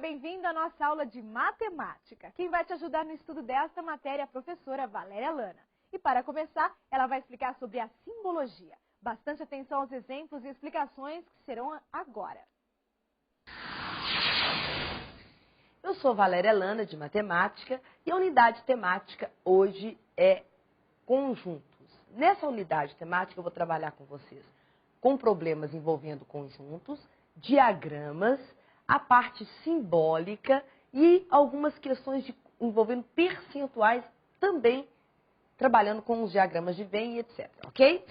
bem-vindo à nossa aula de matemática. Quem vai te ajudar no estudo desta matéria é a professora Valéria Lana. E para começar, ela vai explicar sobre a simbologia. Bastante atenção aos exemplos e explicações que serão agora. Eu sou Valéria Lana, de matemática, e a unidade temática hoje é conjuntos. Nessa unidade temática eu vou trabalhar com vocês com problemas envolvendo conjuntos, diagramas, a parte simbólica e algumas questões envolvendo percentuais, também trabalhando com os diagramas de Venn e etc, ok?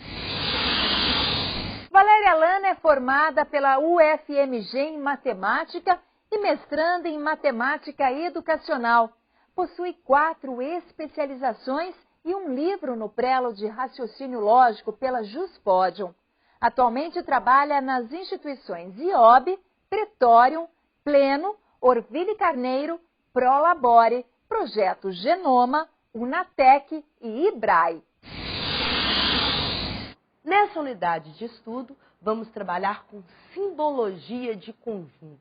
Valéria Lana é formada pela UFMG em matemática e mestranda em matemática educacional. Possui 4 especializações e um livro no prelo de raciocínio lógico pela Juspodium. Atualmente trabalha nas instituições IOB, Pretorium, Pleno, Orville Carneiro, Prolabore, Projeto Genoma, Unatec e IBRAE. Nessa unidade de estudo, vamos trabalhar com simbologia de conjuntos.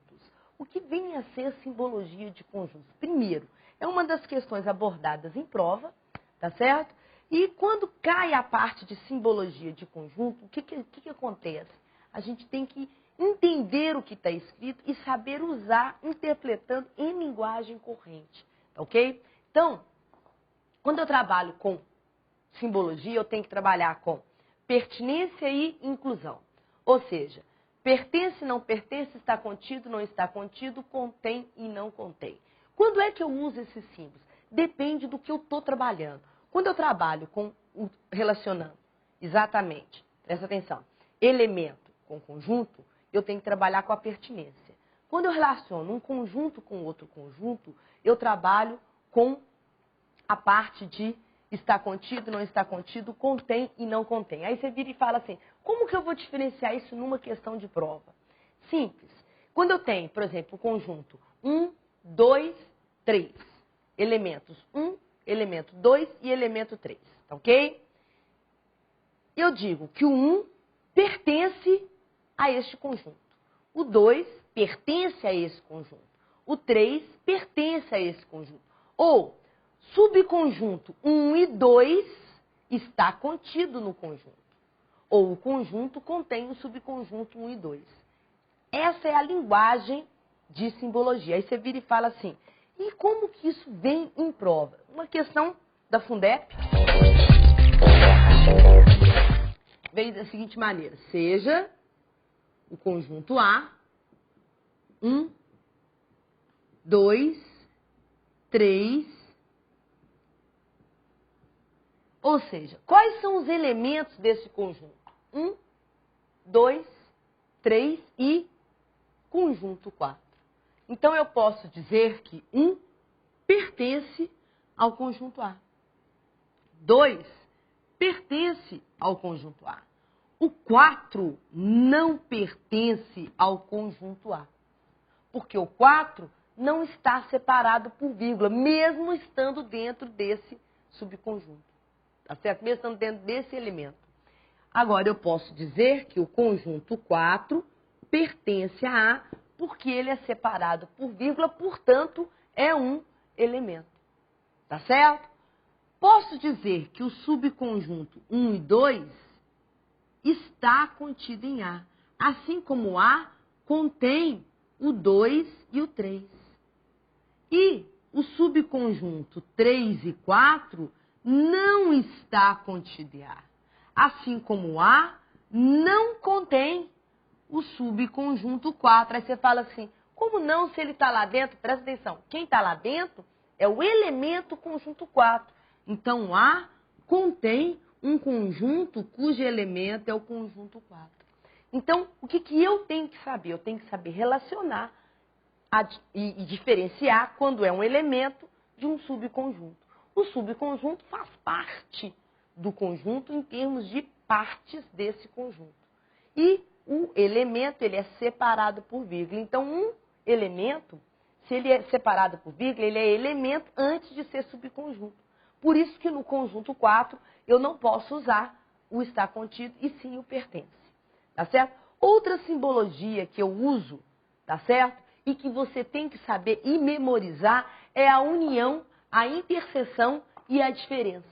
O que vem a ser simbologia de conjuntos? Primeiro, é uma das questões abordadas em prova, tá certo? E quando cai a parte de simbologia de conjunto, o que acontece? A gente tem que entender o que está escrito e saber usar, interpretando em linguagem corrente, ok? Então, quando eu trabalho com simbologia, eu tenho que trabalhar com pertinência e inclusão. Ou seja, pertence, não pertence, está contido, não está contido, contém e não contém. Quando é que eu uso esses símbolos? Depende do que eu estou trabalhando. Quando eu trabalho relacionando, exatamente, presta atenção, elemento com conjunto, eu tenho que trabalhar com a pertinência. Quando eu relaciono um conjunto com outro conjunto, eu trabalho com a parte de está contido, não está contido, contém e não contém. Aí você vira e fala assim, como que eu vou diferenciar isso numa questão de prova? Simples. Quando eu tenho, por exemplo, o conjunto 1, 2, 3, elementos 1, elemento 2 e elemento 3, tá ok? Eu digo que o 1 pertence a este conjunto, o 2 pertence a esse conjunto, o 3 pertence a esse conjunto. Ou, subconjunto 1 e 2 está contido no conjunto. Ou o conjunto contém o subconjunto 1 e 2. Essa é a linguagem de simbologia. Aí você vira e fala assim, e como que isso vem em prova? Uma questão da Fundep veio da seguinte maneira, seja o conjunto A, 1, 2, 3, ou seja, quais são os elementos desse conjunto? 1, 2, 3 e conjunto 4. Então, eu posso dizer que 1 pertence ao conjunto A. 2 pertence ao conjunto A. O 4 não pertence ao conjunto A. Porque o 4 não está separado por vírgula, mesmo estando dentro desse subconjunto. Tá certo? Mesmo estando dentro desse elemento. Agora, eu posso dizer que o conjunto 4 pertence a A, porque ele é separado por vírgula, portanto, é um elemento. Tá certo? Posso dizer que o subconjunto 1 e 2 está contido em A, assim como o A contém o 2 e o 3. E o subconjunto 3 e 4 não está contido em A, assim como o A não contém o subconjunto 4. Aí você fala assim, como não se ele está lá dentro? Presta atenção, quem está lá dentro é o elemento conjunto 4. Então, o A contém um conjunto cujo elemento é o conjunto 4. Então, o que eu tenho que saber? Eu tenho que saber relacionar e diferenciar quando é um elemento de um subconjunto. O subconjunto faz parte do conjunto em termos de partes desse conjunto. E o elemento, ele é separado por vírgula. Então, um elemento, se ele é separado por vírgula, ele é elemento antes de ser subconjunto. Por isso que no conjunto 4, eu não posso usar o está contido e sim o pertence. Tá certo? Outra simbologia que eu uso, tá certo? e que você tem que saber e memorizar é a união, a interseção e a diferença.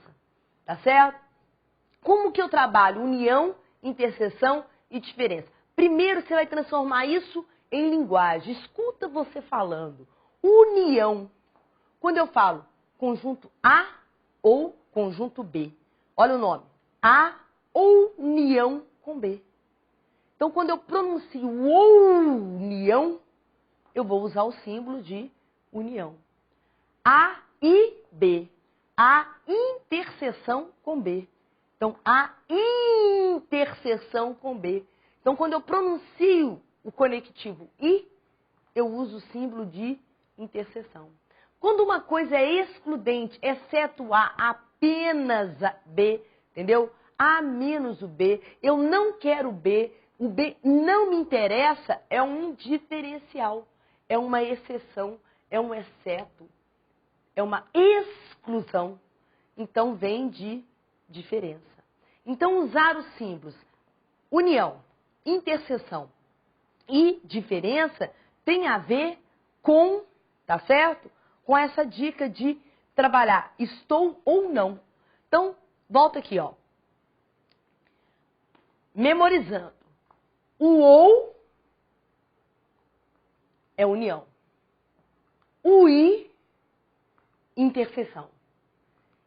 Tá certo? Como que eu trabalho união, interseção e diferença? Primeiro você vai transformar isso em linguagem. Escuta você falando. União. Quando eu falo conjunto A ou conjunto B. Olha o nome. A união com B. Então, quando eu pronuncio união, eu vou usar o símbolo de união. A e B. A interseção com B. Então, a interseção com B. Então, quando eu pronuncio o conectivo I, eu uso o símbolo de interseção. Quando uma coisa é excludente, exceto A, apenas B, entendeu? A menos o B, eu não quero B, o B não me interessa, é um diferencial, é uma exceção, é um exceto, é uma exclusão. Então, vem de diferença. Então, usar os símbolos união, interseção e diferença tem a ver com, tá certo? Com essa dica de trabalhar estou ou não. Então, volta aqui, ó. Memorizando. O ou é união. O i, interseção.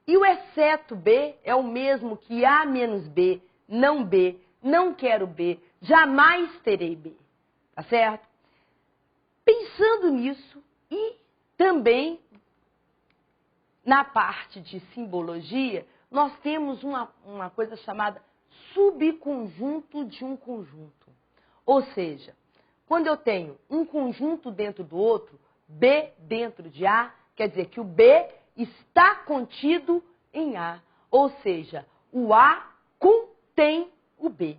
E o exceto B é o mesmo que A menos B, não quero B, jamais terei B. Tá certo? Pensando nisso e também na parte de simbologia, nós temos uma coisa chamada subconjunto de um conjunto. Ou seja, quando eu tenho um conjunto dentro do outro, B dentro de A, quer dizer que o B está contido em A. Ou seja, o A contém o B.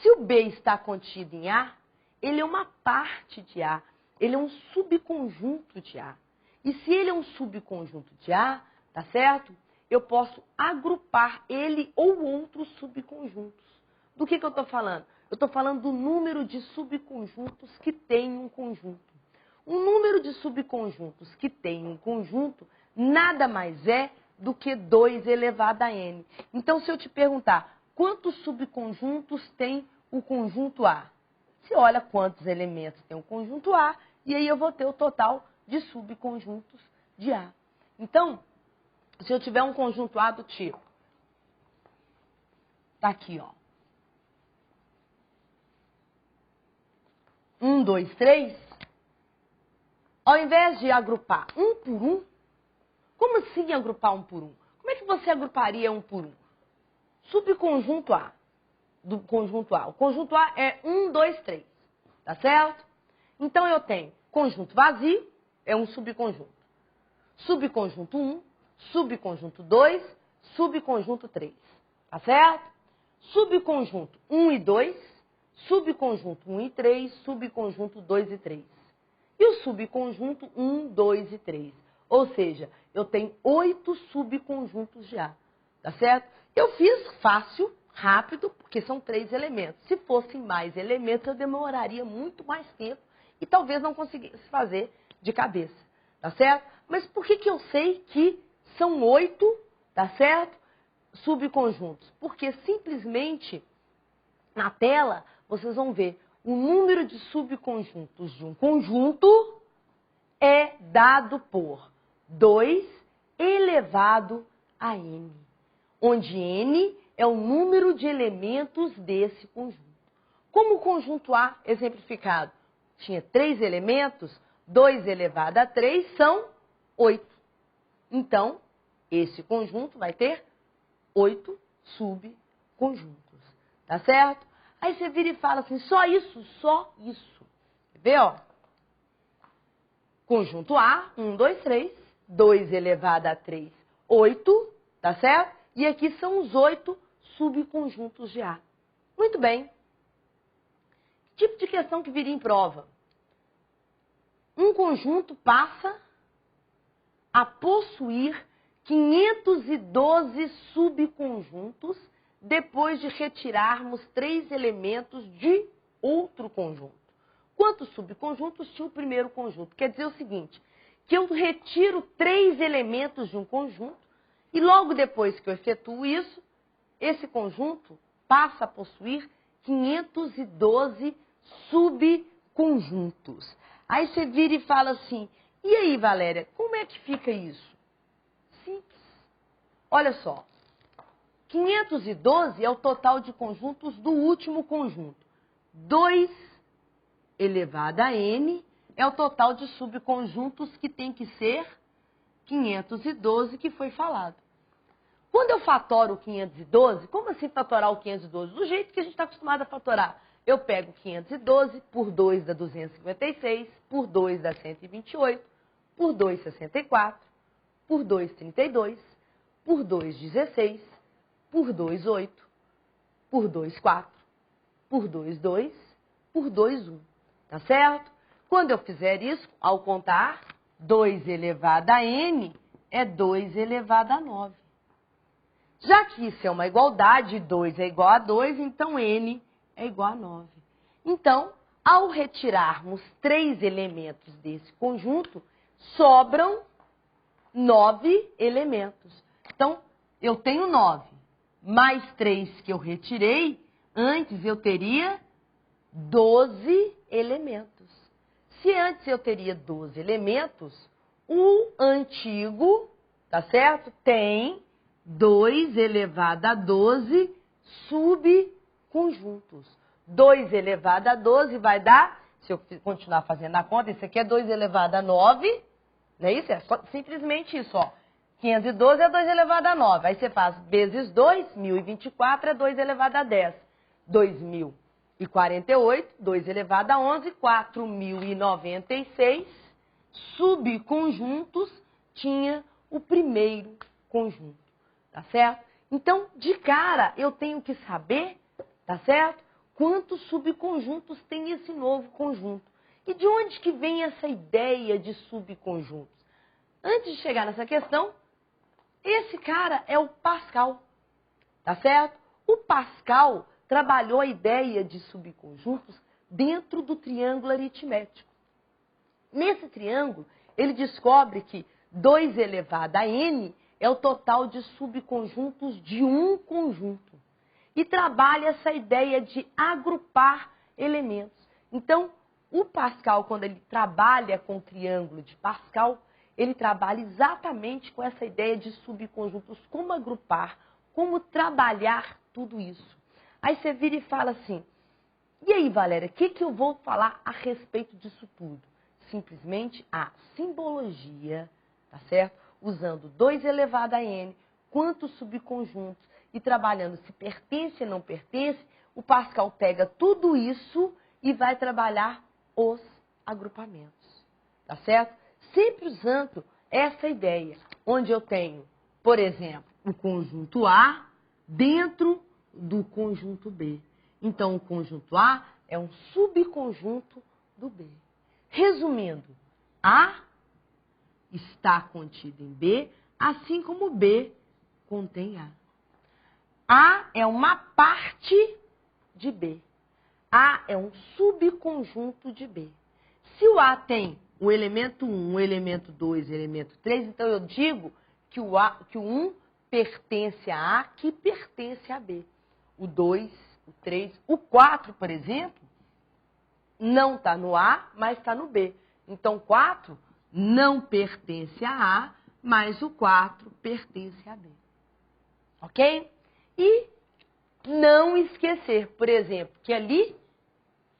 Se o B está contido em A, ele é uma parte de A. Ele é um subconjunto de A. E se ele é um subconjunto de A, tá certo? Eu posso agrupar ele ou outros subconjuntos. Do que eu estou falando? Eu estou falando do número de subconjuntos que tem um conjunto. Um número de subconjuntos que tem um conjunto nada mais é do que 2 elevado a n. Então, se eu te perguntar quantos subconjuntos tem o conjunto A, você olha quantos elementos tem o conjunto A e aí eu vou ter o total de subconjuntos de A. Então, se eu tiver um conjunto A do tipo, tá aqui, ó. 1, 2, 3, ao invés de agrupar um por um, como assim agrupar um por um? Como é que você agruparia um por um? Subconjunto A, do conjunto A. O conjunto A é 1, 2, 3, tá certo? Então eu tenho conjunto vazio, é um subconjunto. Subconjunto 1, subconjunto 2, subconjunto 3, tá certo? Subconjunto 1 e 2, subconjunto 1 e 3, subconjunto 2 e 3. E o subconjunto 1, 2 e 3. Ou seja, eu tenho 8 subconjuntos de A, tá certo? Eu fiz fácil, rápido, porque são 3 elementos. Se fossem mais elementos, eu demoraria muito mais tempo e talvez não conseguisse fazer de cabeça, tá certo? Mas por que eu sei que são 8, tá certo? Subconjuntos? Porque simplesmente na tela vocês vão ver o número de subconjuntos de um conjunto é dado por 2 elevado a n, onde n é o número de elementos desse conjunto. Como o conjunto A, exemplificado, tinha 3 elementos, 2 elevado a 3 são 8. Então, esse conjunto vai ter 8 subconjuntos, tá certo? Aí você vira e fala assim, só isso, só isso. Quer ver, ó? Conjunto A, 1, 2, 3, 2 elevado a 3, 8, tá certo? E aqui são os 8 subconjuntos de A. Muito bem. Tipo de questão que viria em prova. Um conjunto passa a possuir 512 subconjuntos depois de retirarmos 3 elementos de outro conjunto. quantos subconjuntos tinha o primeiro conjunto. Quer dizer o seguinte, que eu retiro 3 elementos de um conjunto e logo depois que eu efetuo isso, esse conjunto passa a possuir 512 subconjuntos. Aí você vira e fala assim, e aí, Valéria, como é que fica isso? Simples. Olha só, 512 é o total de conjuntos do último conjunto. 2 elevado a n é o total de subconjuntos que tem que ser 512 que foi falado. Quando eu fatoro o 512, como assim fatorar o 512? Do jeito que a gente está acostumado a fatorar. Eu pego 512, por 2 dá 256, por 2 dá 128, por 2, 64, por 2, 32, por 2, 16, por 2, 8, por 2, 4, por 2, 2, por 2, 1. Tá certo? Quando eu fizer isso, ao contar, 2 elevado a n é 2 elevado a 9. Já que isso é uma igualdade, 2 é igual a 2, então n é igual a 9. Então, ao retirarmos 3 elementos desse conjunto, sobram 9 elementos. Então, eu tenho 9, mais 3 que eu retirei, antes eu teria 12 elementos. Se antes eu teria 12 elementos, o antigo, tá certo? Tem 2 elevado a 12 subconjuntos. 2 elevado a 12 vai dar, se eu continuar fazendo a conta, isso aqui é 2 elevado a 9, não é isso? É simplesmente isso, ó. 512 é 2 elevado a 9. Aí você faz vezes 2, 1024 é 2 elevado a 10. 2048, 2 elevado a 11, 4096 subconjuntos tinha o primeiro conjunto, tá certo? Então, de cara, eu tenho que saber, tá certo? Quantos subconjuntos tem esse novo conjunto. E de onde que vem essa ideia de subconjuntos? Antes de chegar nessa questão, esse cara é o Pascal, tá certo? O Pascal trabalhou a ideia de subconjuntos dentro do triângulo aritmético. Nesse triângulo, ele descobre que 2 elevado a n é o total de subconjuntos de um conjunto. E trabalha essa ideia de agrupar elementos. Então, o Pascal, quando ele trabalha com o triângulo de Pascal, ele trabalha exatamente com essa ideia de subconjuntos, como agrupar, como trabalhar tudo isso. Aí você vira e fala assim, e aí, Valéria, o que eu vou falar a respeito disso tudo? Simplesmente a simbologia, tá certo? Usando 2 elevado a n, quantos subconjuntos, e trabalhando se pertence ou não pertence, o Pascal pega tudo isso e vai trabalhar os agrupamentos, tá certo? Sempre usando essa ideia, onde eu tenho, por exemplo, o conjunto A dentro do conjunto B. Então, o conjunto A é um subconjunto do B. Resumindo, A está contido em B, assim como B contém A. A é uma parte de B. A é um subconjunto de B. Se o A tem o elemento 1, o elemento 2, o elemento 3, então eu digo que o 1 pertence a A, que pertence a B. O 2, o 3, o 4, por exemplo, não está no A, mas está no B. Então, 4 não pertence a A, mas o 4 pertence a B. Ok? E não esquecer, por exemplo, que ali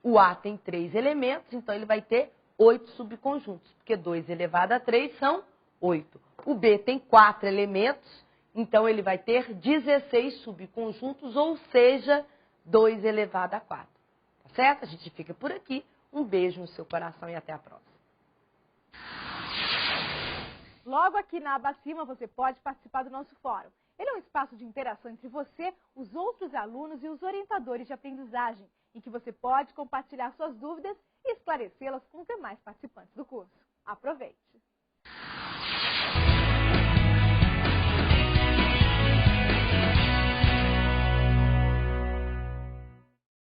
o A tem 3 elementos, então ele vai ter 8 subconjuntos, porque 2 elevado a 3 são 8. O B tem 4 elementos, então ele vai ter 16 subconjuntos, ou seja, 2 elevado a 4. Tá certo? A gente fica por aqui. Um beijo no seu coração e até a próxima. Logo aqui na aba acima você pode participar do nosso fórum. Ele é um espaço de interação entre você, os outros alunos e os orientadores de aprendizagem, em que você pode compartilhar suas dúvidas e esclarecê-las com os demais participantes do curso. Aproveite!